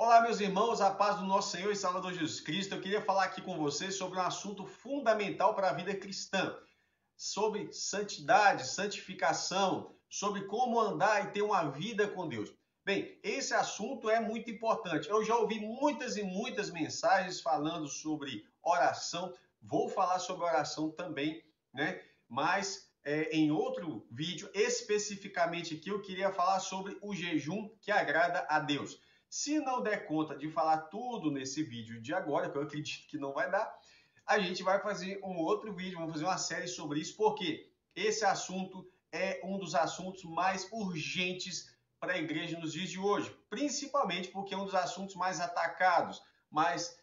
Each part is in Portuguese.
Olá, meus irmãos, a paz do nosso Senhor e Salvador Jesus Cristo. Eu queria falar aqui com vocês sobre um assunto fundamental para a vida cristã, sobre santidade, santificação, sobre como andar e ter uma vida com Deus. Bem, esse assunto é muito importante. Eu já ouvi muitas e muitas mensagens falando sobre oração. Vou falar sobre oração também, né? Mas em outro vídeo, especificamente aqui, eu queria falar sobre o jejum que agrada a Deus. Se não der conta de falar tudo nesse vídeo de agora, que eu acredito que não vai dar, a gente vai fazer um outro vídeo, vamos fazer uma série sobre isso, porque esse assunto é um dos assuntos mais urgentes para a igreja nos dias de hoje, principalmente porque é um dos assuntos mais atacados, mais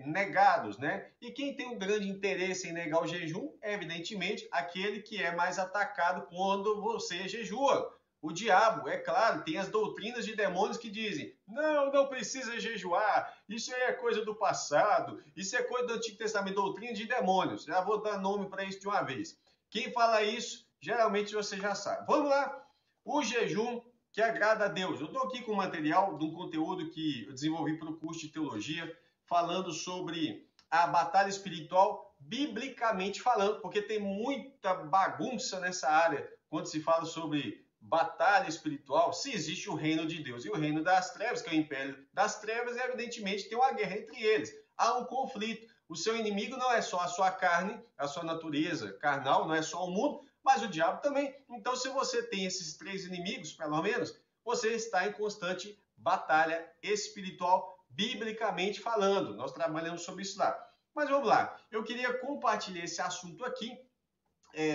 negados, né? E quem tem um grande interesse em negar o jejum é, evidentemente, aquele que é mais atacado quando você jejua. O diabo, é claro, tem as doutrinas de demônios que dizem: não precisa jejuar, isso aí é coisa do passado, isso é coisa do Antigo Testamento, doutrina de demônios. Já vou dar nome para isso de uma vez. Quem fala isso, geralmente você já sabe. Vamos lá? O jejum que agrada a Deus. Eu estou aqui com material de um conteúdo que eu desenvolvi para o curso de teologia, falando sobre a batalha espiritual, biblicamente falando, porque tem muita bagunça nessa área quando se fala sobre batalha espiritual. Se existe o reino de Deus e o reino das trevas, que é o império das trevas, evidentemente tem uma guerra entre eles. Há um conflito. O seu inimigo não é só a sua carne, a sua natureza carnal, não é só o mundo, mas o diabo também. Então, se você tem esses três inimigos, pelo menos, você está em constante batalha espiritual, biblicamente falando. Nós trabalhamos sobre isso lá. Mas vamos lá. Eu queria compartilhar esse assunto aqui.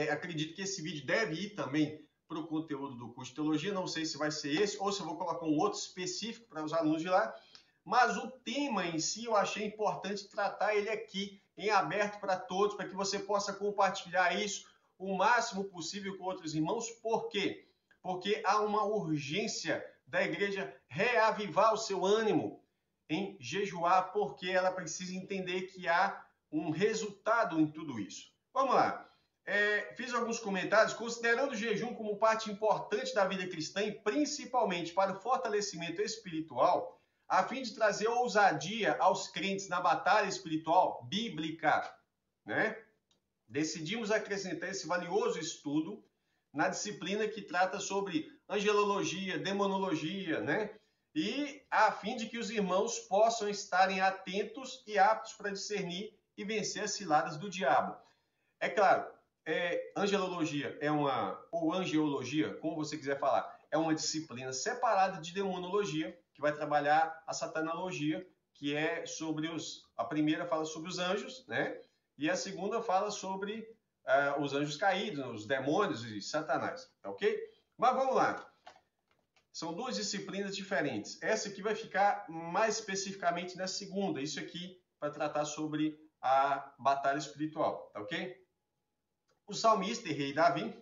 Acredito que esse vídeo deve ir também para o conteúdo do curso de teologia. Não sei se vai ser esse ou se eu vou colocar um outro específico para os alunos de lá. Mas o tema em si eu achei importante tratar ele aqui em aberto para todos, para que você possa compartilhar isso o máximo possível com outros irmãos. Por quê? Porque há uma urgência da igreja reavivar o seu ânimo em jejuar, porque ela precisa entender que há um resultado em tudo isso. Vamos lá. Fiz alguns comentários, considerando o jejum como parte importante da vida cristã e principalmente para o fortalecimento espiritual, a fim de trazer ousadia aos crentes na batalha espiritual bíblica, né? Decidimos acrescentar esse valioso estudo na disciplina que trata sobre angelologia, demonologia, né? E a fim de que os irmãos possam estarem atentos e aptos para discernir e vencer as ciladas do diabo. É claro, angelologia ou angeologia, como você quiser falar, é uma disciplina separada de demonologia, que vai trabalhar a satanologia, que é sobre a primeira fala sobre os anjos, né? E a segunda fala sobre os anjos caídos, os demônios e Satanás, tá ok? Mas vamos lá. São duas disciplinas diferentes. Essa aqui vai ficar mais especificamente na segunda. Isso aqui para tratar sobre a batalha espiritual, tá ok? O salmista e rei Davi,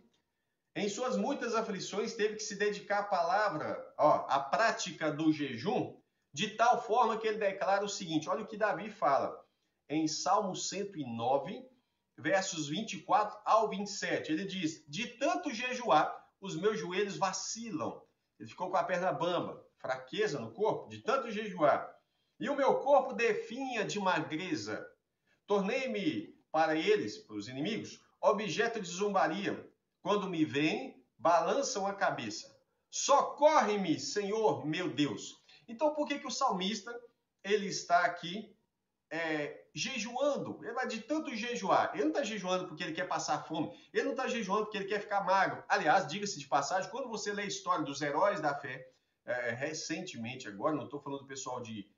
em suas muitas aflições, teve que se dedicar à palavra, à prática do jejum, de tal forma que ele declara o seguinte: olha o que Davi fala em Salmo 109, versos 24 ao 27. Ele diz: de tanto jejuar, os meus joelhos vacilam. Ele ficou com a perna bamba, fraqueza no corpo, de tanto jejuar. E o meu corpo definha de magreza. Tornei-me para eles, para os inimigos, objeto de zombaria. Quando me veem, balançam a cabeça. Socorre-me, Senhor meu Deus. Então, por que o salmista ele está aqui jejuando? Ele vai de tanto jejuar. Ele não está jejuando porque ele quer passar fome. Ele não está jejuando porque ele quer ficar magro. Aliás, diga-se de passagem, quando você lê a história dos heróis da fé, recentemente agora, não estou falando do pessoal de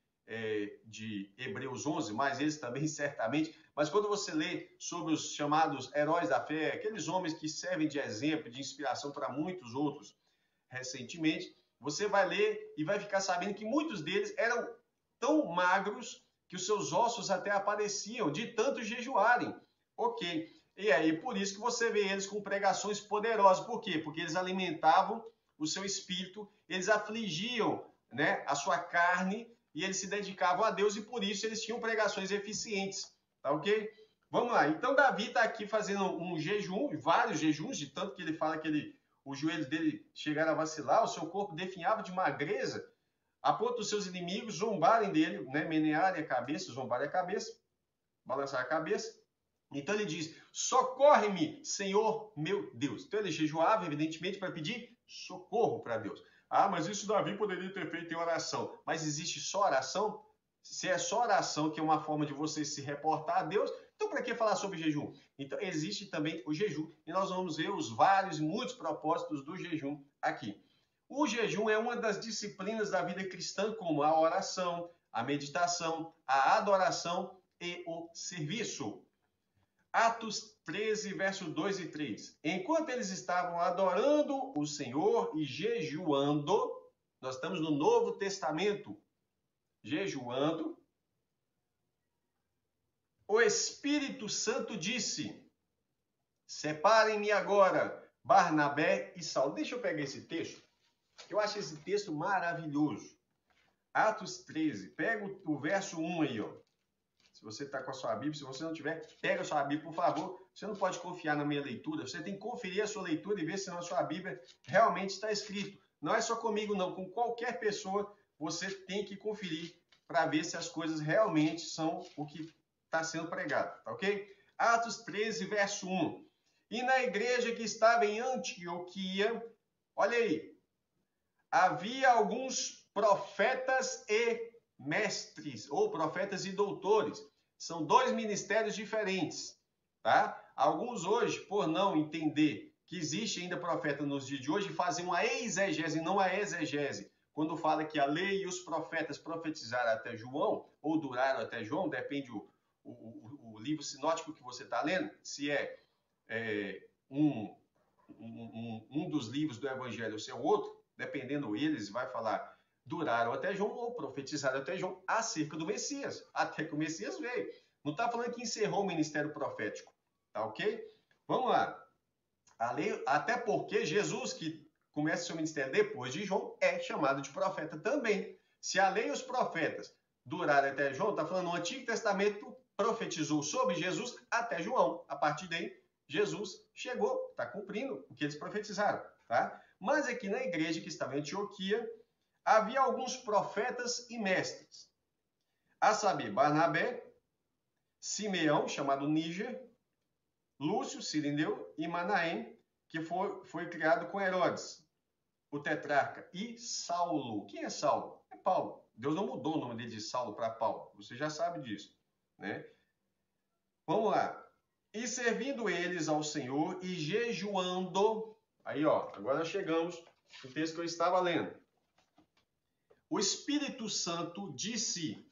Hebreus 11, mas eles também certamente, mas quando você lê sobre os chamados heróis da fé, aqueles homens que servem de exemplo, de inspiração para muitos outros recentemente, você vai ler e vai ficar sabendo que muitos deles eram tão magros que os seus ossos até apareciam de tanto jejuarem. Ok. E aí, por isso que você vê eles com pregações poderosas. Por quê? Porque eles alimentavam o seu espírito, eles afligiam, né, a sua carne, e eles se dedicavam a Deus, e por isso eles tinham pregações eficientes, tá ok? Vamos lá, então Davi está aqui fazendo um jejum, vários jejuns, de tanto que ele fala que os joelhos dele chegaram a vacilar, o seu corpo definhava de magreza. a ponto dos seus inimigos zombarem dele, né? Menearem a cabeça, zombarem a cabeça, balançar a cabeça. Então ele diz, socorre-me, Senhor meu Deus. Então ele jejuava, evidentemente, para pedir socorro para Deus. Ah, mas isso Davi poderia ter feito em oração. Mas existe só oração? Se é só oração, que é uma forma de você se reportar a Deus, então para que falar sobre jejum? Então existe também o jejum. E nós vamos ver os vários e muitos propósitos do jejum aqui. O jejum é uma das disciplinas da vida cristã, como a oração, a meditação, a adoração e o serviço. Atos 13, verso 2 e 3. Enquanto eles estavam adorando o Senhor e jejuando, nós estamos no Novo Testamento, jejuando, o Espírito Santo disse, separem-me agora, Barnabé e Saulo. Deixa eu pegar esse texto, eu acho esse texto maravilhoso. Atos 13, pega o verso 1 aí, ó. Se você está com a sua Bíblia, se você não tiver, pega a sua Bíblia, por favor. Você não pode confiar na minha leitura, você tem que conferir a sua leitura e ver se na sua Bíblia realmente está escrito. Não é só comigo, não. Com qualquer pessoa, você tem que conferir para ver se as coisas realmente são o que está sendo pregado, tá ok? Atos 13, verso 1. E na igreja que estava em Antioquia, olha aí, havia alguns profetas e mestres, ou profetas e doutores. São dois ministérios diferentes, tá? Alguns hoje, por não entender que existe ainda profeta nos dias de hoje, fazem uma exegese, não a exegese. Quando fala que a lei e os profetas profetizaram até João, ou duraram até João, depende o livro sinótico que você está lendo, se um dos livros do Evangelho ou se é outro, dependendo eles, vai falar duraram até João ou profetizaram até João acerca do Messias, até que o Messias veio. Não está falando que encerrou o ministério profético, tá ok? Vamos lá. A lei, até porque Jesus, que começa seu ministério depois de João, é chamado de profeta também. Se a lei e os profetas duraram até João, está falando no Antigo Testamento profetizou sobre Jesus até João. A partir daí, Jesus chegou, está cumprindo o que eles profetizaram, tá? Mas aqui na igreja que estava em Antioquia, havia alguns profetas e mestres, a saber, Barnabé, Simeão, chamado Níger, Lúcio, Cirineu e Manaém, que foi criado com Herodes, o tetrarca, e Saulo. Quem é Saulo? É Paulo. Deus não mudou o nome dele de Saulo para Paulo, você já sabe disso, né? Vamos lá. E servindo eles ao Senhor e jejuando, aí ó, agora chegamos no texto que eu estava lendo. O Espírito Santo disse,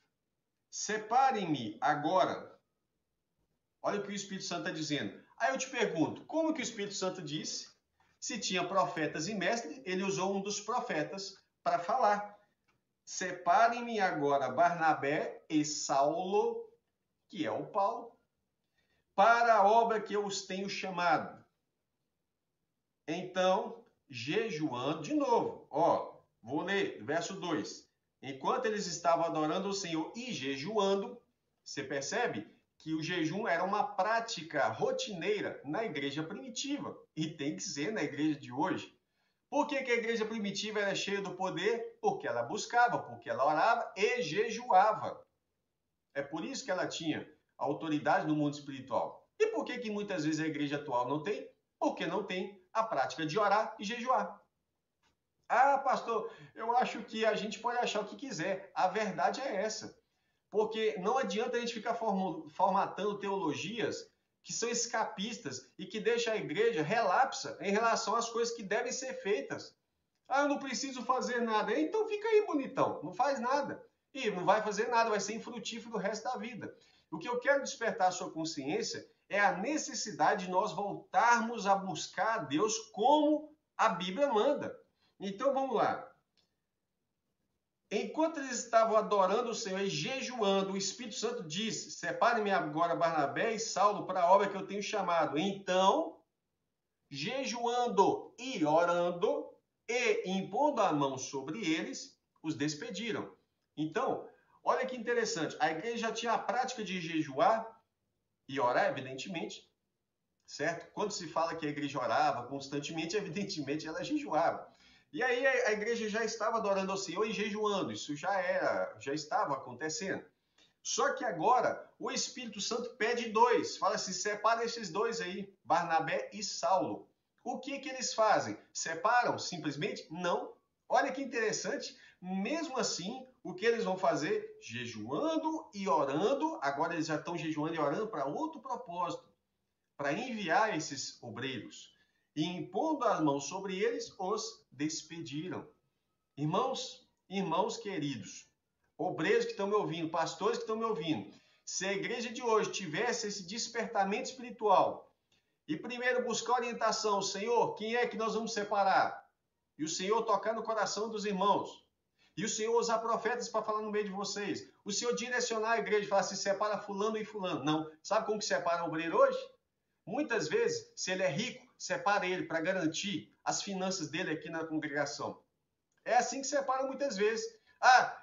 separem-me agora. Olha o que o Espírito Santo está dizendo. Aí eu te pergunto, como que o Espírito Santo disse? Se tinha profetas e mestres, ele usou um dos profetas para falar. Separem-me agora Barnabé e Saulo, que é o Paulo, para a obra que eu os tenho chamado. Então, jejuando, de novo, ó, vou ler, verso 2. Enquanto eles estavam adorando o Senhor e jejuando, você percebe que o jejum era uma prática rotineira na igreja primitiva. E tem que ser na igreja de hoje. Por que a igreja primitiva era cheia do poder? Porque ela buscava, porque ela orava e jejuava. É por isso que ela tinha autoridade no mundo espiritual. E por que muitas vezes a igreja atual não tem? Porque não tem a prática de orar e jejuar. Ah, pastor, eu acho que a gente pode achar o que quiser. A verdade é essa. Porque não adianta a gente ficar formatando teologias que são escapistas e que deixam a igreja relapsa em relação às coisas que devem ser feitas. Ah, eu não preciso fazer nada. Então fica aí, bonitão. Não faz nada. E não vai fazer nada, vai ser infrutífero o resto da vida. O que eu quero despertar a sua consciência é a necessidade de nós voltarmos a buscar a Deus como a Bíblia manda. Então vamos lá. Enquanto eles estavam adorando o Senhor e jejuando, o Espírito Santo disse, separem-me agora Barnabé e Saulo para a obra que eu tenho chamado. Então, jejuando e orando e impondo a mão sobre eles, os despediram. Então, olha que interessante, a igreja já tinha a prática de jejuar e orar, evidentemente, certo? Quando se fala que a igreja orava constantemente, evidentemente ela jejuava. E aí a igreja já estava adorando ao Senhor e jejuando, isso já estava acontecendo. Só que agora o Espírito Santo pede dois, fala assim, separa esses dois aí, Barnabé e Saulo. O que eles fazem? Separam simplesmente? Não. Olha que interessante, mesmo assim, o que eles vão fazer? Jejuando e orando, agora eles já estão jejuando e orando para outro propósito, para enviar esses obreiros. E impondo as mãos sobre eles, os despediram. Irmãos queridos, obreiros que estão me ouvindo, pastores que estão me ouvindo, se a igreja de hoje tivesse esse despertamento espiritual e primeiro buscar orientação, Senhor, quem é que nós vamos separar? E o Senhor tocar no coração dos irmãos. E o Senhor usar profetas para falar no meio de vocês. O Senhor direcionar a igreja e falar assim, separa fulano e fulano. Não. Sabe como que separa o obreiro hoje? Muitas vezes, se ele é rico, separa ele para garantir as finanças dele aqui na congregação. É assim que separa muitas vezes.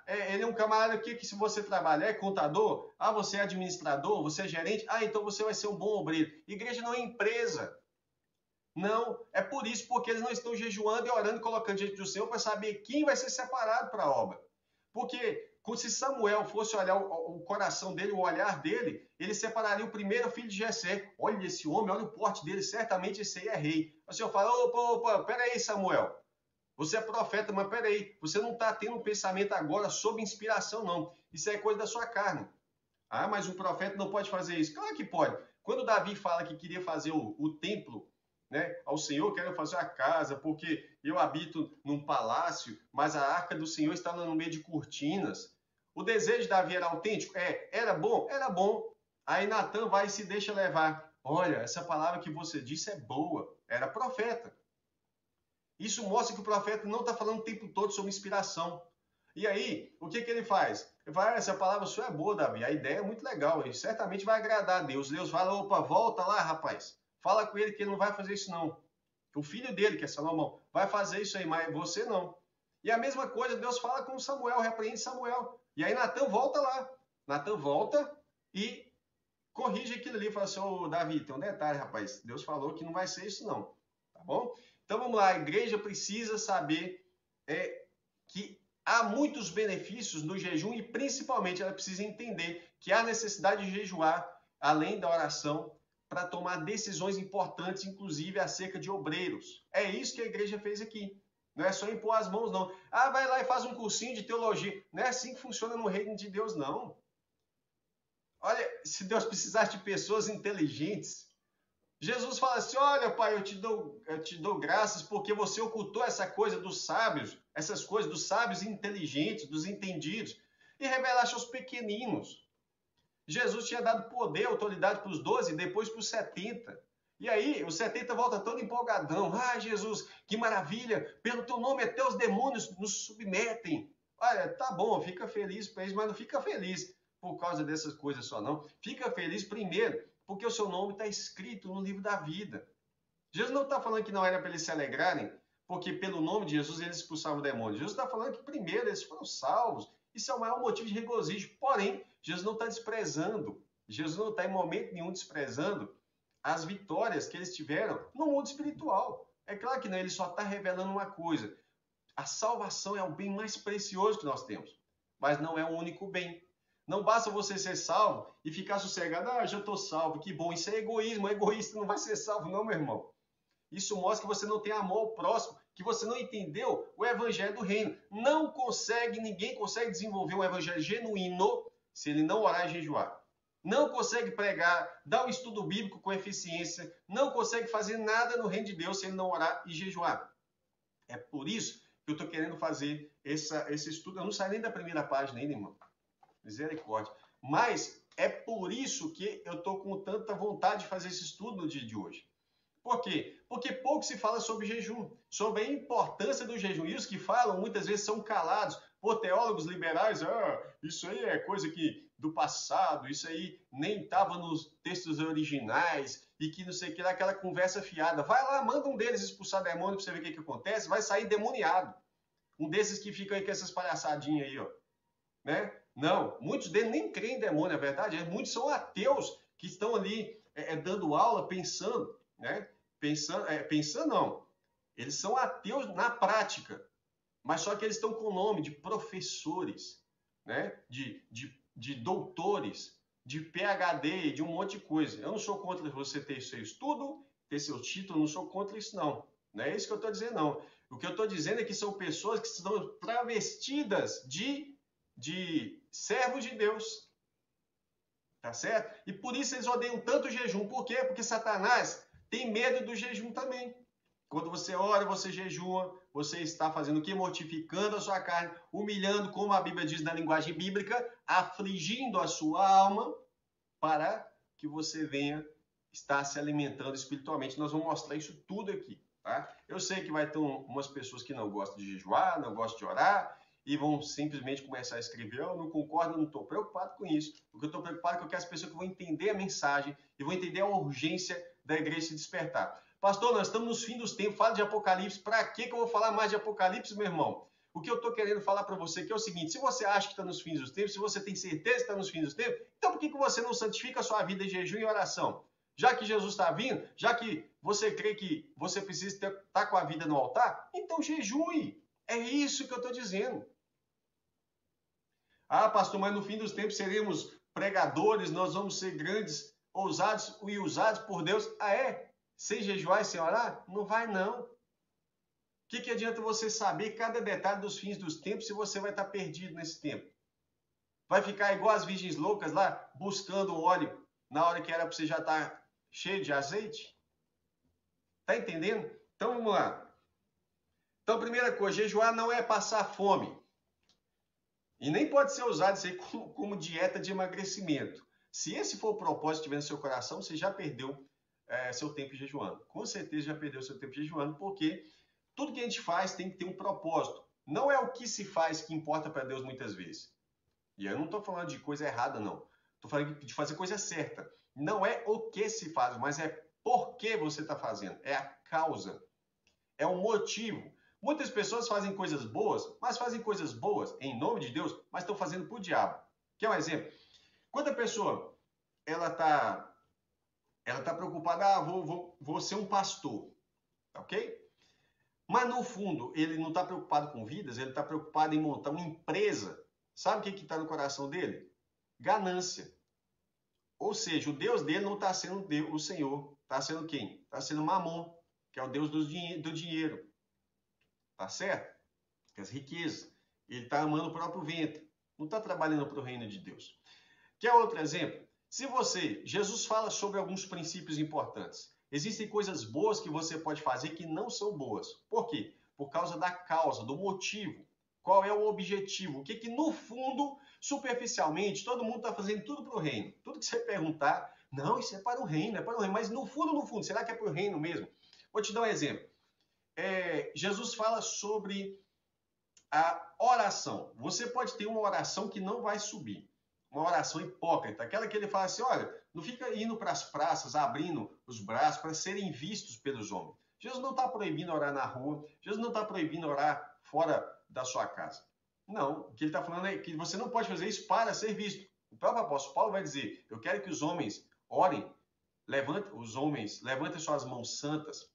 Ele é um camarada que se você trabalha, é contador? Você é administrador? Você é gerente? Então você vai ser um bom obreiro. Igreja não é empresa. Não, é por isso, porque eles não estão jejuando e orando e colocando diante do Senhor para saber quem vai ser separado para a obra. Porque se Samuel fosse olhar o coração dele, o olhar dele, ele separaria o primeiro filho de Jessé. Olha esse homem, olha o porte dele, certamente esse aí é rei. O Senhor fala, opa, peraí, Samuel. Você é profeta, mas peraí, você não está tendo um pensamento agora sob inspiração, não. Isso é coisa da sua carne. Mas um profeta não pode fazer isso. Claro que pode. Quando Davi fala que queria fazer o templo, né, ao Senhor, quero fazer a casa, porque eu habito num palácio, mas a arca do Senhor está no meio de cortinas. O desejo de Davi era autêntico? Era bom? Era bom. Aí Natan vai e se deixa levar. Olha, essa palavra que você disse é boa. Era profeta. Isso mostra que o profeta não está falando o tempo todo sobre inspiração. E aí, o que ele faz? Ele fala, essa palavra sua é boa, Davi. A ideia é muito legal. Ele certamente vai agradar a Deus. Deus fala, opa, volta lá, rapaz. Fala com ele que ele não vai fazer isso, não. O filho dele, que é Salomão, vai fazer isso aí, mas você não. E a mesma coisa, Deus fala com Samuel, repreende Samuel. E aí Natan volta lá. Natan volta e corrige aquilo ali. Fala assim, Davi, tem um detalhe, rapaz. Deus falou que não vai ser isso, não. Tá bom? Então vamos lá, a igreja precisa saber que há muitos benefícios no jejum e principalmente ela precisa entender que há necessidade de jejuar, além da oração, para tomar decisões importantes, inclusive acerca de obreiros. É isso que a igreja fez aqui. Não é só impor as mãos, não. Vai lá e faz um cursinho de teologia. Não é assim que funciona no reino de Deus, não. Olha, se Deus precisasse de pessoas inteligentes, Jesus fala assim, olha, Pai, eu te dou graças porque você ocultou essa coisa dos sábios, essas coisas dos sábios inteligentes, dos entendidos, e revelaste aos pequeninos. Jesus tinha dado poder, autoridade para os 12 e depois para os 70. E aí, os 70 volta todo empolgadão. Jesus, que maravilha, pelo teu nome até os demônios nos submetem. Olha, tá bom, fica feliz para eles, mas não fica feliz por causa dessas coisas só, não. Fica feliz primeiro porque o seu nome está escrito no livro da vida. Jesus não está falando que não era para eles se alegrarem, porque pelo nome de Jesus eles expulsavam o demônio. Jesus está falando que primeiro eles foram salvos. Isso é o maior motivo de regozijo. Porém, Jesus não está desprezando. Jesus não está em momento nenhum desprezando as vitórias que eles tiveram no mundo espiritual. É claro que não, ele só está revelando uma coisa. A salvação é o bem mais precioso que nós temos, mas não é o único bem. Não basta você ser salvo e ficar sossegado. Já estou salvo, que bom. Isso é egoísmo. O egoísta não vai ser salvo, não, meu irmão. Isso mostra que você não tem amor ao próximo, que você não entendeu o evangelho do reino. Ninguém consegue desenvolver um evangelho genuíno se ele não orar e jejuar. Não consegue pregar, dar um estudo bíblico com eficiência, não consegue fazer nada no reino de Deus se ele não orar e jejuar. É por isso que eu estou querendo fazer esse estudo. Eu não saio nem da primeira página ainda, irmão. Misericórdia. Mas é por isso que eu estou com tanta vontade de fazer esse estudo no dia de hoje. Por quê? Porque pouco se fala sobre jejum, sobre a importância do jejum. E os que falam, muitas vezes, são calados por teólogos liberais. Isso aí é coisa do passado, isso aí nem estava nos textos originais, e que não sei o que lá, aquela conversa fiada. Vai lá, manda um deles expulsar demônio para você ver o que acontece, vai sair demoniado. Um desses que fica aí com essas palhaçadinhas aí, ó. Né? Não, muitos deles nem creem em demônio, é verdade. Muitos são ateus que estão ali dando aula, pensando, né? Pensando não. Eles são ateus na prática, mas só que eles estão com o nome de professores, né? de doutores, de PhD, de um monte de coisa. Eu não sou contra você ter seu estudo, ter seu título, não sou contra isso, não. Não é isso que eu estou dizendo, não. O que eu estou dizendo é que são pessoas que estão travestidas de servos de Deus. Tá certo? E por isso eles odeiam tanto o jejum. Por quê? Porque Satanás tem medo do jejum também. Quando você ora, você jejua, você está fazendo o quê? Mortificando a sua carne, humilhando, como a Bíblia diz na linguagem bíblica, afligindo a sua alma para que você venha estar se alimentando espiritualmente. Nós vamos mostrar isso tudo aqui, tá? Eu sei que vai ter umas pessoas que não gostam de jejuar, não gostam de orar, e vão simplesmente começar a escrever, eu não concordo, eu não estou preocupado com isso. O que eu estou preocupado é que eu quero as pessoas que vão entender a mensagem e vão entender a urgência da igreja se despertar. Pastor, nós estamos nos fins dos tempos, fala de Apocalipse, para que eu vou falar mais de Apocalipse, meu irmão? O que eu estou querendo falar para você aqui é o seguinte, se você acha que está nos fins dos tempos, se você tem certeza que está nos fins dos tempos, então por que você não santifica a sua vida em jejum e oração? Já que Jesus está vindo, já que você crê que você precisa estar com a vida no altar, então jejue. É isso que eu estou dizendo. Ah, pastor, mas no fim dos tempos seremos pregadores, nós vamos ser grandes, ousados e usados por Deus. Ah, é? Sem jejuar e sem orar? Não vai, não. O que adianta você saber cada detalhe dos fins dos tempos se você vai estar perdido nesse tempo? Vai ficar igual as virgens loucas lá, buscando óleo na hora que era para você já estar cheio de azeite? Tá entendendo? Então, vamos lá. Então, primeira coisa, jejuar não é passar fome. E nem pode ser usado isso aí como dieta de emagrecimento. Se esse for o propósito que tiver no seu coração, você já perdeu seu tempo jejuando. Com certeza já perdeu seu tempo jejuando, porque tudo que a gente faz tem que ter um propósito. Não é o que se faz que importa para Deus muitas vezes. E eu não estou falando de coisa errada, não. Estou falando de fazer coisa certa. Não é o que se faz, mas é por que você está fazendo. É a causa. É o motivo. Muitas pessoas fazem coisas boas, mas fazem coisas boas em nome de Deus, mas estão fazendo por diabo. Quer um exemplo? Quando a pessoa ela tá preocupada, vou ser um pastor, ok? Mas no fundo ele não está preocupado com vidas, ele está preocupado em montar uma empresa. Sabe o que está no coração dele? Ganância. Ou seja, o Deus dele não está sendo o Senhor, está sendo quem? Está sendo Mamon, que é o Deus do dinheiro. Tá certo? As riquezas. Ele está amando o próprio ventre. Não está trabalhando para o reino de Deus. Quer outro exemplo? Jesus fala sobre alguns princípios importantes. Existem coisas boas que você pode fazer que não são boas. Por quê? Por causa da causa, do motivo. Qual é o objetivo? O que no fundo, superficialmente, todo mundo está fazendo tudo para o reino. Tudo que você perguntar, não, isso é para o reino, é para o reino. Mas no fundo, será que é para o reino mesmo? Vou te dar um exemplo. Jesus fala sobre a oração. Você pode ter uma oração que não vai subir. Uma oração hipócrita. Aquela que ele fala assim, olha, não fica indo para as praças, abrindo os braços para serem vistos pelos homens. Jesus não está proibindo orar na rua. Jesus não está proibindo orar fora da sua casa. Não. O que ele está falando é que você não pode fazer isso para ser visto. O próprio apóstolo Paulo vai dizer, eu quero que os homens orem, levantem suas mãos santas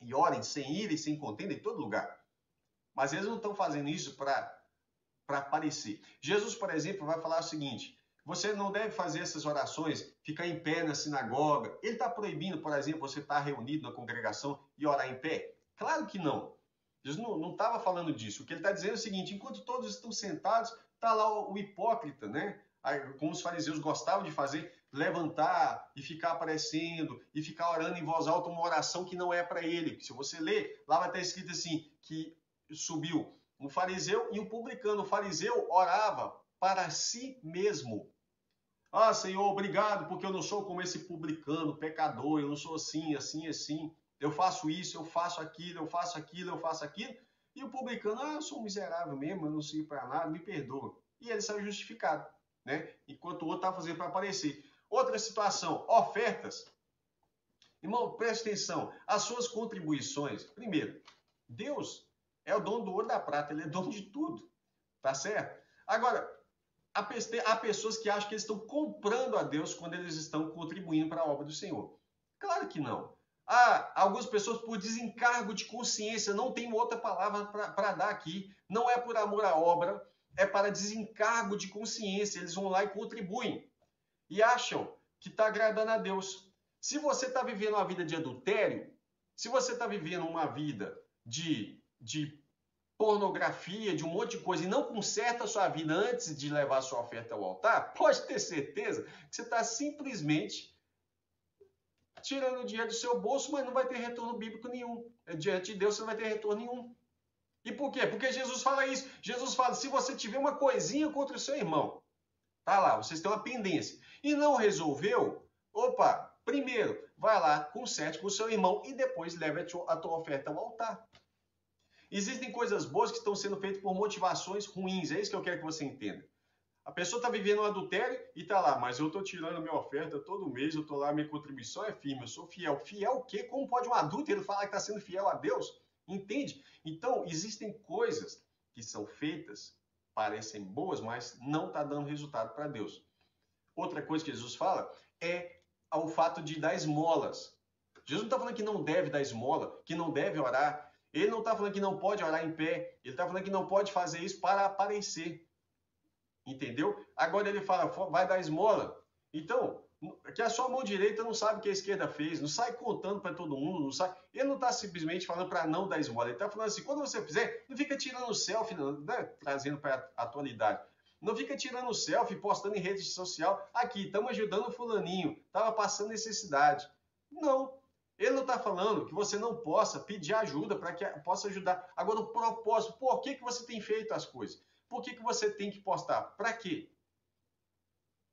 e orem sem ira e sem contenda em todo lugar. Mas eles não estão fazendo isso para aparecer. Jesus, por exemplo, vai falar o seguinte, você não deve fazer essas orações, ficar em pé na sinagoga. Ele está proibindo, por exemplo, você estar reunido na congregação e orar em pé? Claro que não. Jesus não estava falando disso. O que ele está dizendo é o seguinte, enquanto todos estão sentados, está lá o hipócrita, né? Como os fariseus gostavam de fazer, levantar e ficar aparecendo e ficar orando em voz alta uma oração que não é para ele. Se você ler, lá vai estar escrito assim, que subiu um fariseu e um publicano. O fariseu orava para si mesmo. Ah, Senhor, obrigado, porque eu não sou como esse publicano, pecador, eu não sou assim, assim, assim. Eu faço isso, eu faço aquilo, eu faço aquilo, eu faço aquilo. E o publicano, eu sou um miserável mesmo, eu não sirvo para nada, me perdoa. E ele saiu justificado, né? Enquanto o outro estava fazendo para aparecer. Outra situação, ofertas. Irmão, preste atenção, as suas contribuições. Primeiro, Deus é o dono do ouro e da prata, ele é dono de tudo, tá certo? Agora, há pessoas que acham que eles estão comprando a Deus quando eles estão contribuindo para a obra do Senhor. Claro que não. Algumas pessoas por desencargo de consciência, não tem outra palavra para dar aqui. Não é por amor à obra, é para desencargo de consciência. Eles vão lá e contribuem. E acham que está agradando a Deus. Se você está vivendo uma vida de adultério, se você está vivendo uma vida de pornografia, de um monte de coisa, e não conserta a sua vida antes de levar a sua oferta ao altar, pode ter certeza que você está simplesmente tirando o dinheiro do seu bolso, mas não vai ter retorno bíblico nenhum. Diante de Deus você não vai ter retorno nenhum. E por quê? Porque Jesus fala isso. Jesus fala, se você tiver uma coisinha contra o seu irmão, tá lá, vocês têm uma pendência, e não resolveu, opa, primeiro, vai lá, conserte com o seu irmão e depois leve a tua oferta ao altar. Existem coisas boas que estão sendo feitas por motivações ruins, é isso que eu quero que você entenda. A pessoa está vivendo um adultério e está lá, mas eu estou tirando minha oferta todo mês, eu estou lá, minha contribuição é firme, eu sou fiel. Fiel o quê? Como pode um adúltero falar que está sendo fiel a Deus? Entende? Então, existem coisas que são feitas, parecem boas, mas não está dando resultado para Deus. Outra coisa que Jesus fala é o fato de dar esmolas. Jesus não está falando que não deve dar esmola, que não deve orar. Ele não está falando que não pode orar em pé. Ele está falando que não pode fazer isso para aparecer. Entendeu? Agora ele fala, vai dar esmola. Então, que a sua mão direita não sabe o que a esquerda fez, não sai contando para todo mundo, não sai. Ele não está simplesmente falando para não dar esmola, ele está falando assim, quando você fizer, não fica tirando selfie, né? Trazendo para a atualidade. Não fica tirando selfie, postando em rede social, aqui, estamos ajudando o fulaninho, estava passando necessidade. Não, ele não está falando que você não possa pedir ajuda para que possa ajudar. Agora, o propósito, por que você tem feito as coisas? Por que você tem que postar? Para quê?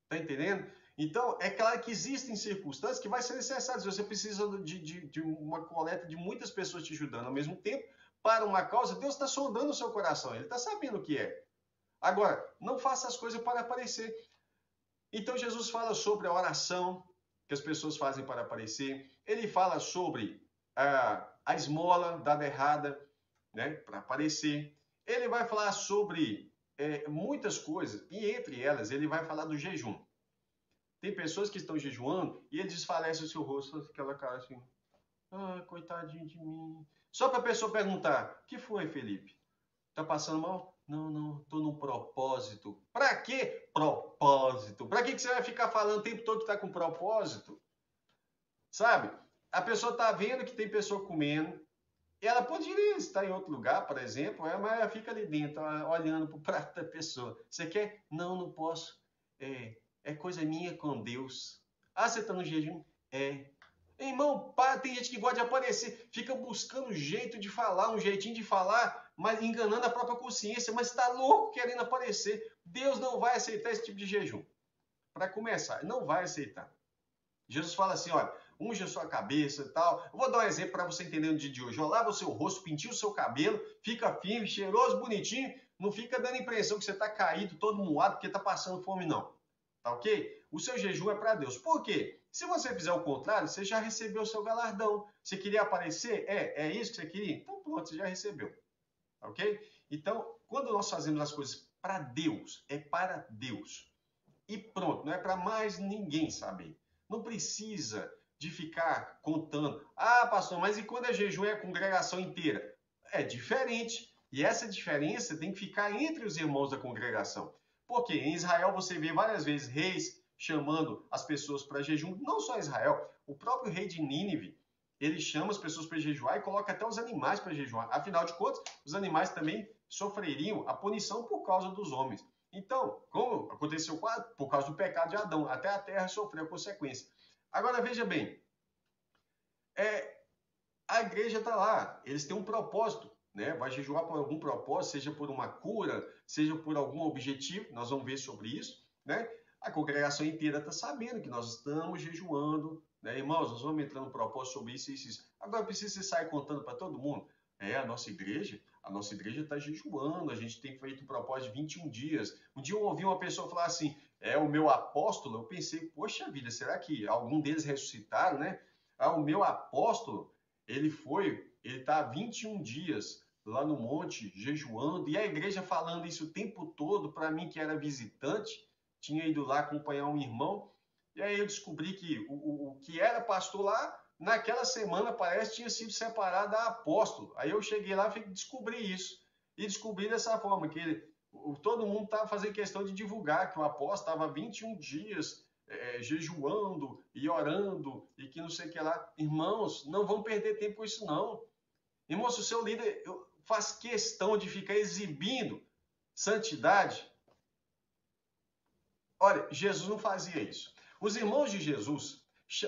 Tá entendendo? Então, é claro que existem circunstâncias que vai ser necessário. Você precisa de uma coleta de muitas pessoas te ajudando ao mesmo tempo para uma causa. Deus está sondando o seu coração. Ele está sabendo o que é. Agora, não faça as coisas para aparecer. Então, Jesus fala sobre a oração que as pessoas fazem para aparecer. Ele fala sobre a esmola dada errada, né, para aparecer. Ele vai falar sobre muitas coisas, e entre elas ele vai falar do jejum. Tem pessoas que estão jejuando e ele desfalece o seu rosto, aquela cara assim, coitadinho de mim. Só para a pessoa perguntar, o que foi, Felipe? Tá passando mal? Não, tô num propósito. Para quê? Propósito. Para que você vai ficar falando o tempo todo que tá com propósito? Sabe? A pessoa tá vendo que tem pessoa comendo, ela poderia estar em outro lugar, por exemplo, mas ela fica ali dentro, olhando para o prato da pessoa. Você quer? Não posso. É coisa minha com Deus. Você está no jejum? Irmão, tem gente que gosta de aparecer, fica buscando um jeito de falar, um jeitinho de falar, mas enganando a própria consciência, mas está louco querendo aparecer. Deus não vai aceitar esse tipo de jejum. Para começar, não vai aceitar. Jesus fala assim, olha, unja a sua cabeça e tal. Eu vou dar um exemplo para você entender no dia de hoje. Lava o seu rosto, pintia o seu cabelo, fica firme, cheiroso, bonitinho. Não fica dando a impressão que você está caído, todo moado, porque está passando fome, não. Tá ok? O seu jejum é para Deus. Por quê? Se você fizer o contrário, você já recebeu o seu galardão. Você queria aparecer? É isso que você queria? Então pronto, você já recebeu. Tá ok? Então, quando nós fazemos as coisas para Deus, é para Deus. E pronto, não é para mais ninguém saber. Não precisa de ficar contando. Pastor, mas e quando é jejum é a congregação inteira? É diferente. E essa diferença tem que ficar entre os irmãos da congregação. Porque em Israel você vê várias vezes reis chamando as pessoas para jejum. Não só Israel, o próprio rei de Nínive, ele chama as pessoas para jejuar e coloca até os animais para jejuar. Afinal de contas, os animais também sofreriam a punição por causa dos homens. Então, como aconteceu por causa do pecado de Adão, até a terra sofreu consequência. Agora, veja bem, a igreja está lá, eles têm um propósito, né? Vai jejuar por algum propósito, seja por uma cura, seja por algum objetivo, nós vamos ver sobre isso, né? A congregação inteira está sabendo que nós estamos jejuando, né? Irmãos, nós vamos entrar no propósito sobre isso e isso. Agora, precisa você sair contando para todo mundo? A nossa igreja está jejuando, a gente tem feito um propósito de 21 dias. Um dia eu ouvi uma pessoa falar assim, o meu apóstolo, eu pensei, poxa vida, será que algum deles ressuscitaram, né? O meu apóstolo, ele está há 21 dias lá no monte, jejuando, e a igreja falando isso o tempo todo, para mim que era visitante, tinha ido lá acompanhar um irmão, e aí eu descobri que o que era pastor lá, naquela semana parece que tinha sido separada a apóstolo. Aí eu cheguei lá e descobri isso. E descobri dessa forma, que todo mundo estava fazendo questão de divulgar que o apóstolo estava 21 dias jejuando e orando e que não sei o que lá. Irmãos, não vão perder tempo com isso não. Irmãos, se o seu líder faz questão de ficar exibindo santidade, olha, Jesus não fazia isso. Os irmãos de Jesus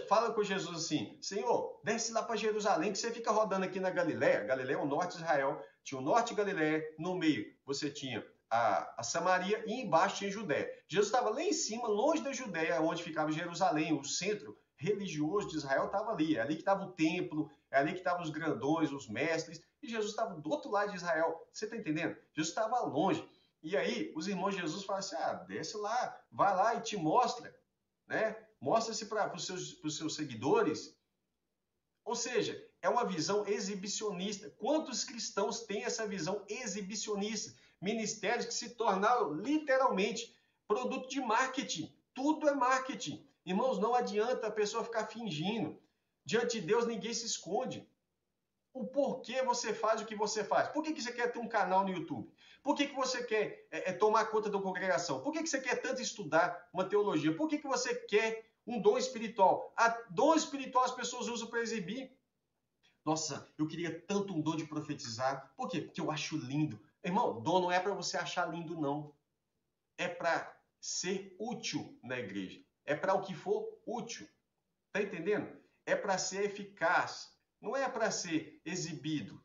falam com Jesus assim: Senhor, desce lá para Jerusalém, que você fica rodando aqui na Galiléia. Galiléia é o norte de Israel. Tinha o norte de Galiléia, no meio você tinha a Samaria e embaixo tinha a Judéia. Jesus estava lá em cima, longe da Judéia, onde ficava Jerusalém, o centro religioso de Israel estava ali. É ali que estava o templo, é ali que estavam os grandões, os mestres. E Jesus estava do outro lado de Israel. Você está entendendo? Jesus estava longe. E aí, os irmãos de Jesus falam assim: desce lá, vai lá e te mostra, né? Mostra-se para os seus seguidores. Ou seja, é uma visão exibicionista. Quantos cristãos têm essa visão exibicionista? Ministérios que se tornaram literalmente produto de marketing. Tudo é marketing. Irmãos, não adianta a pessoa ficar fingindo. Diante de Deus, ninguém se esconde. O porquê você faz o que você faz. Por que você quer ter um canal no YouTube? Por que você quer tomar conta da congregação? Por que você quer tanto estudar uma teologia? Por que você quer um dom espiritual? Dom espiritual as pessoas usam para exibir. Nossa, eu queria tanto um dom de profetizar. Por quê? Porque eu acho lindo. Irmão, dom não é para você achar lindo, não. É para ser útil na igreja. É para o que for útil. Tá entendendo? É para ser eficaz. Não é para ser exibido.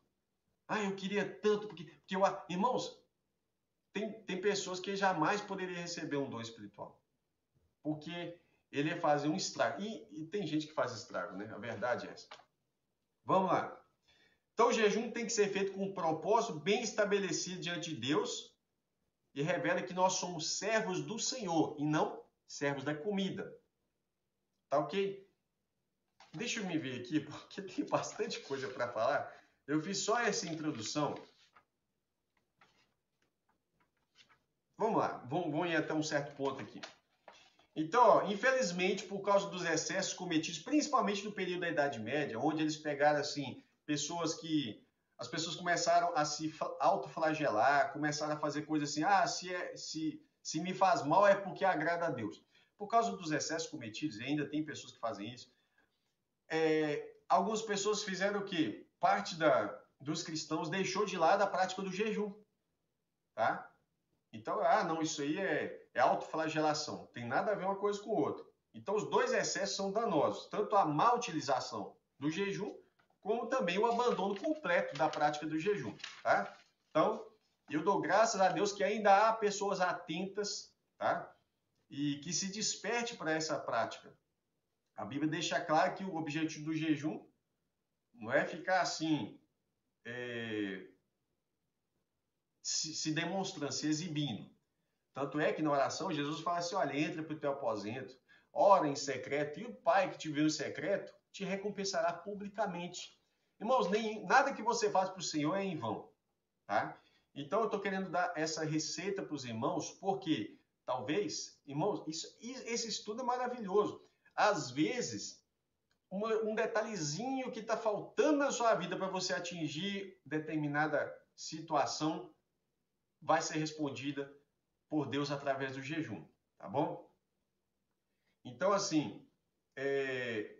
Eu queria tanto, porque eu... Irmãos, tem pessoas que jamais poderiam receber um dom espiritual. Porque ele ia fazer um estrago. E tem gente que faz estrago, né? A verdade é essa. Vamos lá. Então, o jejum tem que ser feito com um propósito bem estabelecido diante de Deus e revela que nós somos servos do Senhor e não servos da comida. Tá ok? Deixa eu me ver aqui, porque tem bastante coisa para falar. Eu fiz só essa introdução. Vamos lá, vamos ir até um certo ponto aqui. Então, infelizmente, por causa dos excessos cometidos, principalmente no período da Idade Média, onde eles pegaram, assim, as pessoas começaram a se autoflagelar, começaram a fazer coisas assim, se me faz mal é porque agrada a Deus. Por causa dos excessos cometidos, e ainda tem pessoas que fazem isso, algumas pessoas fizeram o quê? Parte dos cristãos deixou de lado a prática do jejum, tá? Então, não, isso aí é autoflagelação. Tem nada a ver uma coisa com outra. Então, os dois excessos são danosos. Tanto a má utilização do jejum, como também o abandono completo da prática do jejum. Tá? Então, eu dou graças a Deus que ainda há pessoas atentas, tá? E que se desperte para essa prática. A Bíblia deixa claro que o objetivo do jejum não é ficar assim... se demonstrando, se exibindo. Tanto é que na oração Jesus fala assim: olha, entra para o teu aposento, ora em secreto, e o Pai que te viu em secreto te recompensará publicamente. Irmãos, nada que você faz para o Senhor é em vão. Tá? Então eu estou querendo dar essa receita para os irmãos, porque talvez, irmãos, esse estudo é maravilhoso. Às vezes, um detalhezinho que está faltando na sua vida para você atingir determinada situação vai ser respondida por Deus através do jejum, tá bom? Então, assim,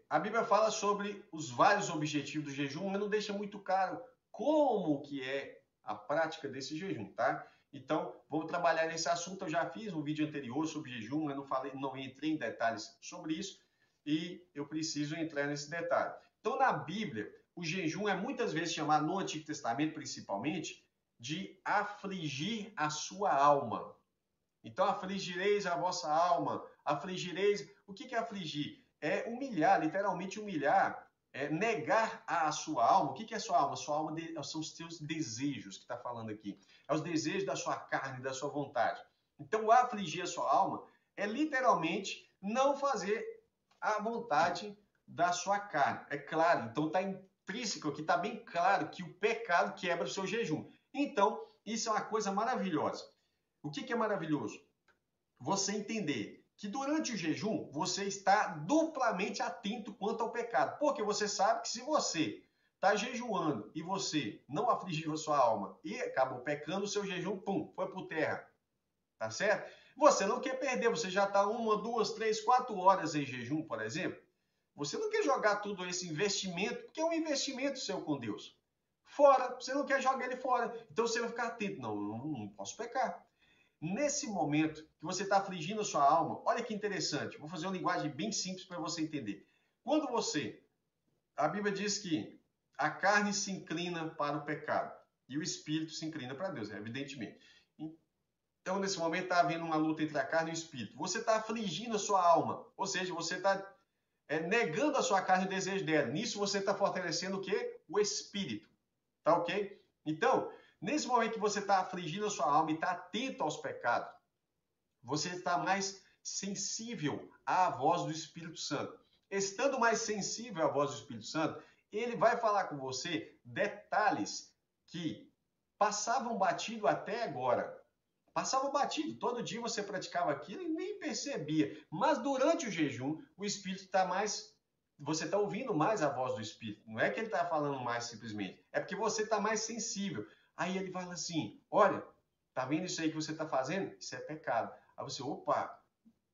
a Bíblia fala sobre os vários objetivos do jejum, mas não deixa muito claro como que é a prática desse jejum, tá? Então, vamos trabalhar nesse assunto. Eu já fiz um vídeo anterior sobre jejum, eu não entrei em detalhes sobre isso, e eu preciso entrar nesse detalhe. Então, na Bíblia, o jejum é muitas vezes chamado, no Antigo Testamento principalmente, de afligir a sua alma. Então, afligireis a vossa alma, afligireis... O que é afligir? É humilhar, literalmente humilhar, negar a sua alma. O que é a sua alma? Sua alma são os teus desejos, que está falando aqui. É os desejos da sua carne, da sua vontade. Então, afligir a sua alma é literalmente não fazer a vontade da sua carne. É claro, então está intrínseco aqui, está bem claro que o pecado quebra o seu jejum. Então, isso é uma coisa maravilhosa. O que é maravilhoso? Você entender que durante o jejum você está duplamente atento quanto ao pecado. Porque você sabe que se você está jejuando e você não afligiu a sua alma e acabou pecando, o seu jejum, pum, foi por terra. Tá certo? Você não quer perder, você já está 1, 2, 3, 4 horas em jejum, por exemplo. Você não quer jogar tudo esse investimento, porque é um investimento seu com Deus. Fora, você não quer jogar ele fora. Então você vai ficar atento. Não posso pecar. Nesse momento que você está afligindo a sua alma, olha que interessante. Vou fazer uma linguagem bem simples para você entender. Quando a Bíblia diz que a carne se inclina para o pecado e o espírito se inclina para Deus, evidentemente. Então, nesse momento, está havendo uma luta entre a carne e o espírito. Você está afligindo a sua alma, ou seja, você está negando a sua carne e o desejo dela. Nisso você está fortalecendo o quê? O espírito. Tá ok? Então, nesse momento que você está afligindo a sua alma e está atento aos pecados, você está mais sensível à voz do Espírito Santo. Estando mais sensível à voz do Espírito Santo, ele vai falar com você detalhes que passavam batido até agora. Passava batido, todo dia você praticava aquilo e nem percebia. Mas durante o jejum, o Espírito está mais... Você está ouvindo mais a voz do Espírito. Não é que ele está falando mais simplesmente. É porque você está mais sensível. Aí ele fala assim, olha, tá vendo isso aí que você está fazendo? Isso é pecado. Aí você, opa,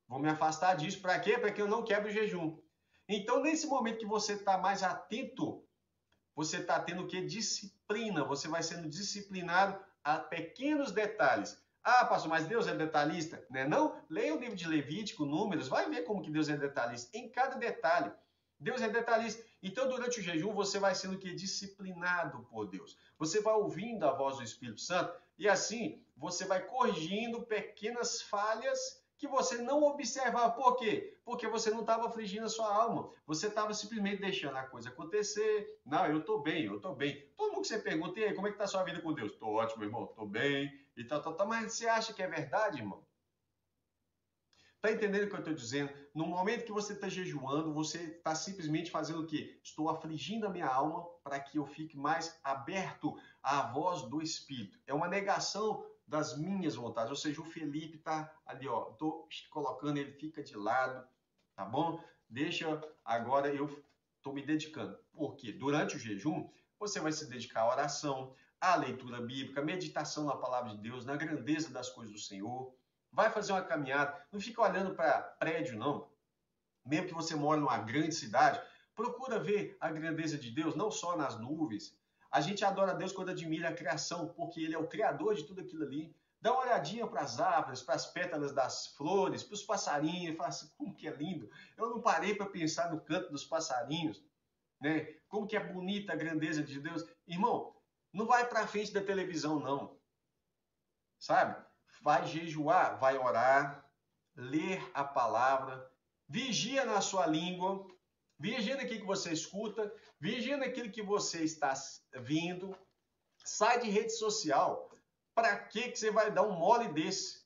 vou me afastar disso. Para quê? Para que eu não quebre o jejum. Então, nesse momento que você está mais atento, você está tendo o quê? Disciplina. Você vai sendo disciplinado a pequenos detalhes. Ah, pastor, mas Deus é detalhista? Né? Não? Leia o livro de Levítico, Números, vai ver como que Deus é detalhista. Em cada detalhe, Deus é detalhista. Então, durante o jejum, você vai sendo que disciplinado por Deus. Você vai ouvindo a voz do Espírito Santo e assim você vai corrigindo pequenas falhas que você não observava. Por quê? Porque você não estava afligindo a sua alma. Você estava simplesmente deixando a coisa acontecer. Não, eu estou bem, eu estou bem. Todo mundo que você pergunta, e aí, como é que está a sua vida com Deus? Estou ótimo, irmão, estou bem. E tal. Mas você acha que é verdade, irmão? Está entendendo o que eu estou dizendo? No momento que você está jejuando, você está simplesmente fazendo o quê? Estou afligindo a minha alma para que eu fique mais aberto à voz do Espírito. É uma negação das minhas vontades. Ou seja, o Felipe está ali, ó. Estou colocando, ele fica de lado, tá bom? Deixa, agora eu estou me dedicando. Por quê? Durante o jejum, você vai se dedicar à oração, à leitura bíblica, meditação na palavra de Deus, na grandeza das coisas do Senhor. Vai fazer uma caminhada, não fica olhando para prédio, não. Mesmo que você mora numa grande cidade, procura ver a grandeza de Deus, não só nas nuvens. A gente adora a Deus quando admira a criação, porque Ele é o criador de tudo aquilo ali. Dá uma olhadinha para as árvores, para as pétalas das flores, para os passarinhos, e fala assim, como que é lindo. Eu não parei para pensar no canto dos passarinhos, né? Como que é bonita a grandeza de Deus. Irmão, não vai para frente da televisão, não. Sabe? Vai jejuar, vai orar, ler a palavra, vigia na sua língua, vigia naquilo que você escuta, vigia naquilo que você está vindo, sai de rede social. Para que você vai dar um mole desse?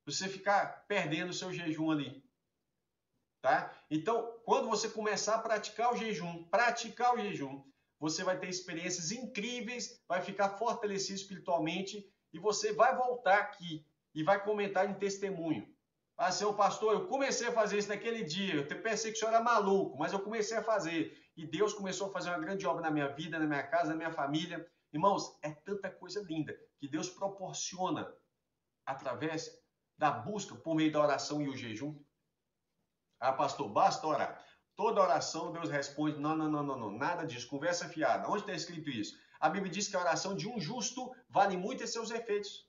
Você ficar perdendo o seu jejum ali. Tá? Então, quando você começar a praticar o jejum, você vai ter experiências incríveis, vai ficar fortalecido espiritualmente e você vai voltar aqui e vai comentar em testemunho. Ah, seu pastor, eu comecei a fazer isso naquele dia, eu pensei que o senhor era maluco, mas eu comecei a fazer. E Deus começou a fazer uma grande obra na minha vida, na minha casa, na minha família. Irmãos, é tanta coisa linda que Deus proporciona através da busca por meio da oração e o jejum. Ah, pastor, basta orar. Toda oração Deus responde, não, nada disso, conversa fiada. Onde está escrito isso? A Bíblia diz que a oração de um justo vale muito em seus efeitos.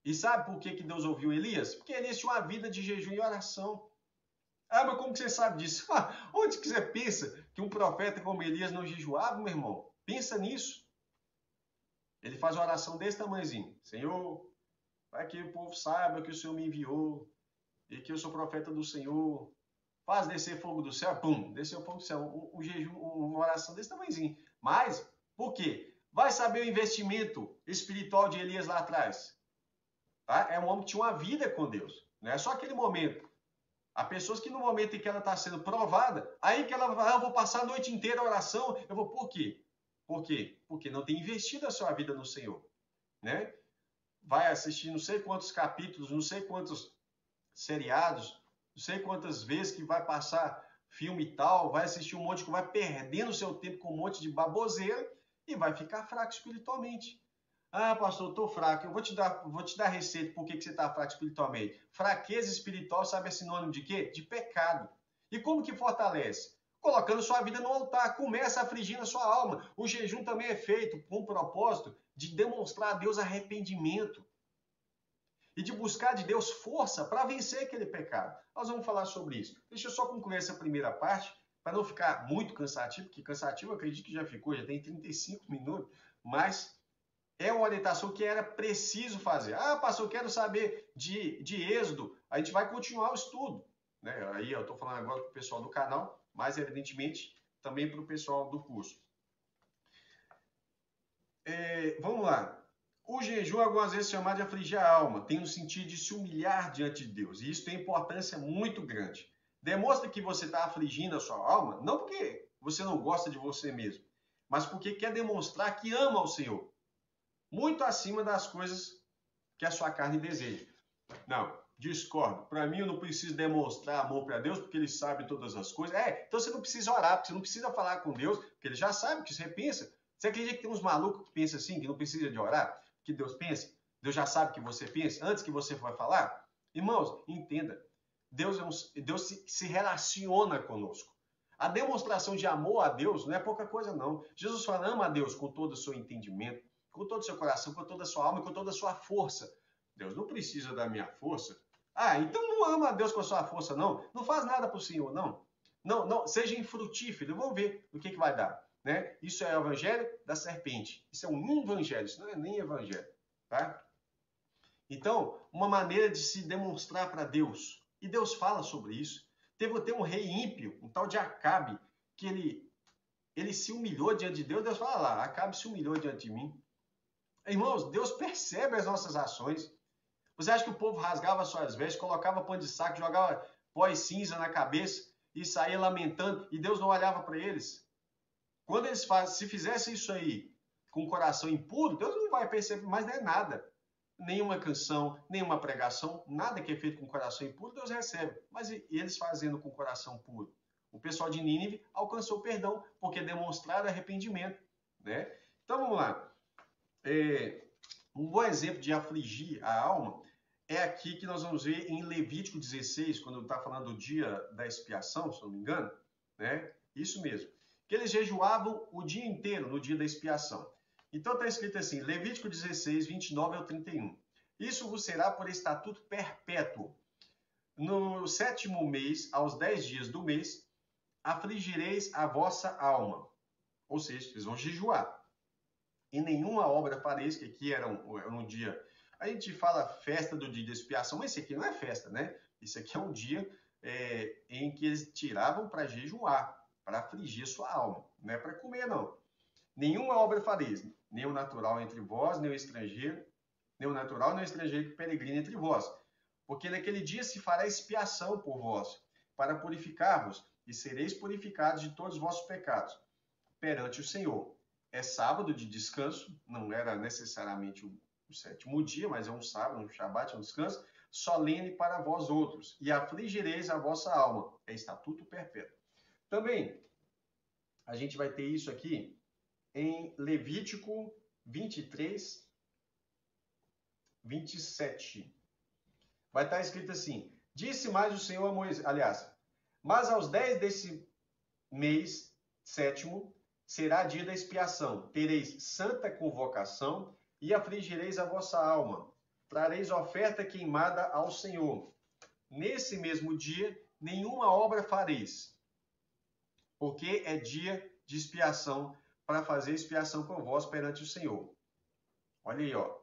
E sabe por que Deus ouviu Elias? Porque Elias tinha uma vida de jejum e oração. Ah, mas como que você sabe disso? Onde que você pensa que um profeta como Elias não jejuava, meu irmão? Pensa nisso. Ele faz uma oração desse tamanhozinho. Senhor, para que o povo saiba que o Senhor me enviou e que eu sou profeta do Senhor. Faz descer fogo do céu. Pum, desceu fogo do céu. Um jejum, uma oração desse tamanhozinho. Mas, por quê? Vai saber o investimento espiritual de Elias lá atrás. Tá? É um homem que tinha uma vida com Deus. Não é só aquele momento. Há pessoas que no momento em que ela está sendo provada, aí que ela vai, eu vou passar a noite inteira a oração, eu vou, por quê? Por quê? Porque não tem investido a sua vida no Senhor. Né? Vai assistir não sei quantos capítulos, não sei quantos seriados, não sei quantas vezes que vai passar filme e tal, vai assistir um monte que vai perdendo seu tempo com um monte de baboseira e vai ficar fraco espiritualmente. Ah, pastor, eu estou fraco. Eu vou te dar receita por que você está fraco espiritualmente. Fraqueza espiritual, sabe, é sinônimo de quê? De pecado. E como que fortalece? Colocando sua vida no altar. Começa afligindo a sua alma. O jejum também é feito com o propósito de demonstrar a Deus arrependimento e de buscar de Deus força para vencer aquele pecado. Nós vamos falar sobre isso. Deixa eu só concluir essa primeira parte, para não ficar muito cansativo, porque cansativo eu acredito que já ficou, já tem 35 minutos, mas é uma orientação que era preciso fazer. Ah, pastor, eu quero saber de Êxodo. A gente vai continuar o estudo. Né? Aí eu estou falando agora para o pessoal do canal, mas evidentemente também para o pessoal do curso. Vamos lá. O jejum, algumas vezes chamado de afligir a alma, tem o sentido de se humilhar diante de Deus. E isso tem importância muito grande. Demonstra que você está afligindo a sua alma, não porque você não gosta de você mesmo, mas porque quer demonstrar que ama o Senhor. Muito acima das coisas que a sua carne deseja. Não, discordo. Para mim, eu não preciso demonstrar amor para Deus, porque Ele sabe todas as coisas. Então você não precisa orar, porque você não precisa falar com Deus, porque Ele já sabe o que você pensa. Você acredita que tem uns malucos que pensam assim, que não precisa de orar? Que Deus pensa? Deus já sabe o que você pensa antes que você vai falar? Irmãos, entenda. Deus se relaciona conosco. A demonstração de amor a Deus não é pouca coisa, não. Jesus fala, ama a Deus com todo o seu entendimento, com todo o seu coração, com toda a sua alma e com toda a sua força. Deus não precisa da minha força. Ah, então não ama a Deus com a sua força, não. Não faz nada para o Senhor, não. Não, seja infrutífero. Vamos ver o que vai dar. Né? Isso é o evangelho da serpente. Isso é um evangelho, isso não é nem evangelho. Tá? Então, uma maneira de se demonstrar para Deus. E Deus fala sobre isso. Teve até um rei ímpio, um tal de Acabe, que ele se humilhou diante de Deus. Deus fala lá, Acabe se humilhou diante de mim. Irmãos, Deus percebe as nossas ações. Você acha que o povo rasgava suas vestes, colocava pano de saco, jogava pó e cinza na cabeça e saía lamentando e Deus não olhava para eles? Quando eles se fizessem isso aí com o coração impuro, Deus não vai perceber mais nada. Nenhuma canção, nenhuma pregação, nada que é feito com o coração impuro, Deus recebe. Mas eles fazendo com o coração puro? O pessoal de Nínive alcançou perdão, porque demonstraram arrependimento. Né? Então vamos lá. Um bom exemplo de afligir a alma é aqui que nós vamos ver em Levítico 16, quando está falando do dia da expiação, se não me engano. Né? Isso mesmo. Que eles jejuavam o dia inteiro no dia da expiação. Então está escrito assim, Levítico 16, 29 ao 31. Isso vos será por estatuto perpétuo. No 7º mês, aos 10 dias do mês, afligireis a vossa alma. Ou seja, eles vão jejuar. E nenhuma obra fareis, que aqui era um dia... A gente fala festa do dia de expiação, mas isso aqui não é festa, né? Isso aqui é um dia em que eles tiravam para jejuar, para afligir sua alma. Não é para comer, não. Nenhuma obra fareis, nem o natural entre vós, nem o estrangeiro, nem o natural, nem o estrangeiro que peregrina entre vós. Porque naquele dia se fará expiação por vós, para purificar-vos, e sereis purificados de todos os vossos pecados, perante o Senhor. É sábado de descanso, não era necessariamente o 7º dia, mas é um sábado, um shabat, um descanso, solene para vós outros, e afligireis a vossa alma. É estatuto perpétuo. Também, a gente vai ter isso aqui em Levítico 23, 27. Vai estar escrito assim, disse mais o Senhor a Moisés, aliás, mas aos 10 desse mês 7º, será dia da expiação. Tereis santa convocação e afligireis a vossa alma. Trareis oferta queimada ao Senhor. Nesse mesmo dia, nenhuma obra fareis, porque é dia de expiação, para fazer expiação por vós perante o Senhor. Olha aí, ó.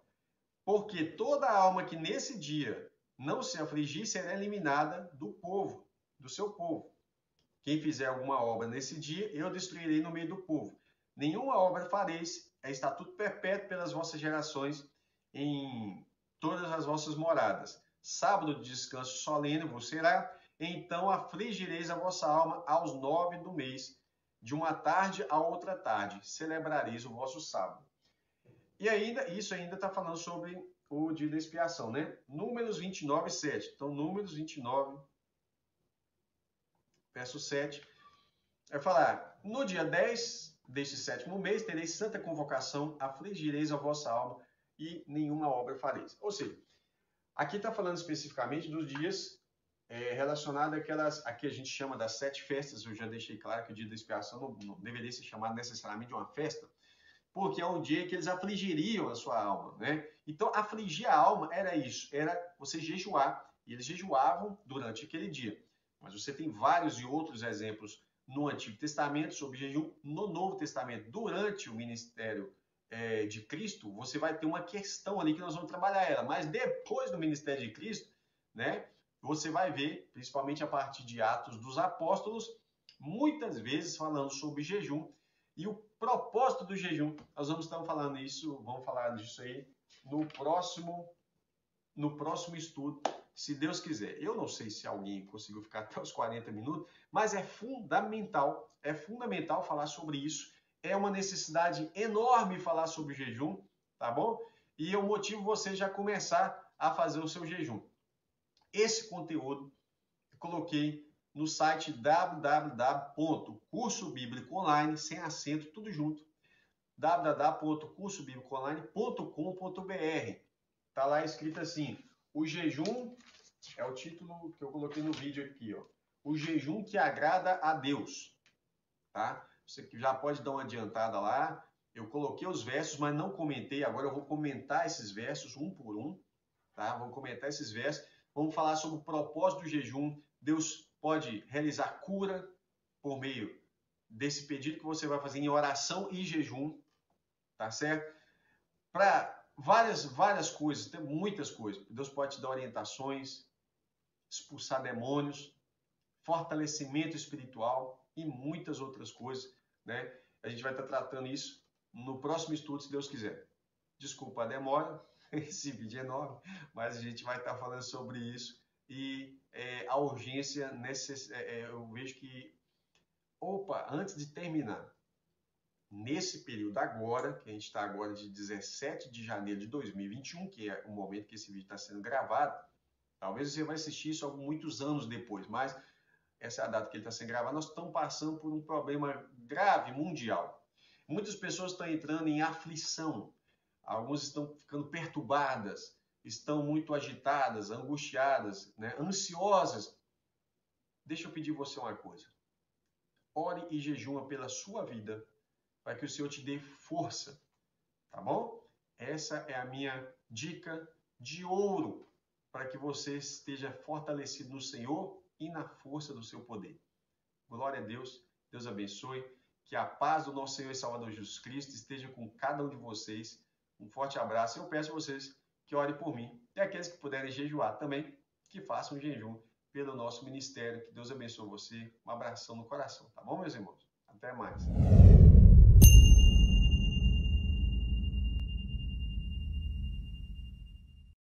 Porque toda alma que nesse dia não se afligir será eliminada do povo, do seu povo. Quem fizer alguma obra nesse dia, eu destruirei no meio do povo. Nenhuma obra fareis, é estatuto perpétuo pelas vossas gerações, em todas as vossas moradas. Sábado de descanso solene vos será, então afligireis a vossa alma aos 9 do mês, de uma tarde a outra tarde, celebrareis o vosso sábado. E ainda, isso ainda está falando sobre o dia da expiação, né? Números 29, 7. Então, Números 29, verso 7. Vai falar: no dia 10 deste 7º mês, tereis santa convocação, afligireis a vossa alma e nenhuma obra fareis. Ou seja, aqui está falando especificamente dos dias relacionados àquelas, aqui a gente chama das 7 festas. Eu já deixei claro que o dia da expiação não deveria ser chamado necessariamente de uma festa, porque é um dia que eles afligiriam a sua alma, né? Então, afligir a alma era isso, era você jejuar, e eles jejuavam durante aquele dia. Mas você tem vários e outros exemplos no Antigo Testamento sobre jejum. No Novo Testamento, durante o ministério de Cristo, você vai ter uma questão ali que nós vamos trabalhar ela. Mas depois do ministério de Cristo, né, você vai ver, principalmente a partir de Atos dos Apóstolos, muitas vezes falando sobre jejum e o propósito do jejum. Nós vamos estar falando isso, vamos falar disso aí no próximo estudo, se Deus quiser. Eu não sei se alguém conseguiu ficar até os 40 minutos, mas é fundamental falar sobre isso. É uma necessidade enorme falar sobre jejum, tá bom? E eu motivo você já começar a fazer o seu jejum. Esse conteúdo eu coloquei no site www.cursobiblicoonline, sem acento, tudo junto, www.cursobiblicoonline.com.br. Tá lá escrito assim: o jejum, é o título que eu coloquei no vídeo aqui, ó. O jejum que agrada a Deus, tá? Você já pode dar uma adiantada lá. Eu coloquei os versos, mas não comentei. Agora eu vou comentar esses versos um por um, tá? Vou comentar esses versos. Vamos falar sobre o propósito do jejum. Deus pode realizar cura por meio desse pedido que você vai fazer em oração e jejum, tá certo? Para várias coisas, tem muitas coisas. Deus pode te dar orientações, expulsar demônios, fortalecimento espiritual e muitas outras coisas, né? A gente vai estar tratando isso no próximo estudo, se Deus quiser. Desculpa a demora, esse vídeo é enorme, mas a gente vai estar falando sobre isso e a urgência, eu vejo que, antes de terminar, nesse período agora, que a gente está agora de 17 de janeiro de 2021, que é o momento que esse vídeo está sendo gravado, talvez você vai assistir isso muitos anos depois, mas essa é a data que ele está sendo gravado. Nós estamos passando por um problema grave mundial. Muitas pessoas estão entrando em aflição, algumas estão ficando perturbadas, estão muito agitadas, angustiadas, né? Ansiosas. Deixa eu pedir você uma coisa. Ore e jejuma pela sua vida, para que o Senhor te dê força, tá bom? Essa é a minha dica de ouro, para que você esteja fortalecido no Senhor e na força do seu poder. Glória a Deus, Deus abençoe, que a paz do nosso Senhor e Salvador Jesus Cristo esteja com cada um de vocês. Um forte abraço. Eu peço a vocês que orem por mim e aqueles que puderem jejuar também, que façam um jejum pelo nosso ministério. Que Deus abençoe você. Um abração no coração, tá bom, meus irmãos? Até mais.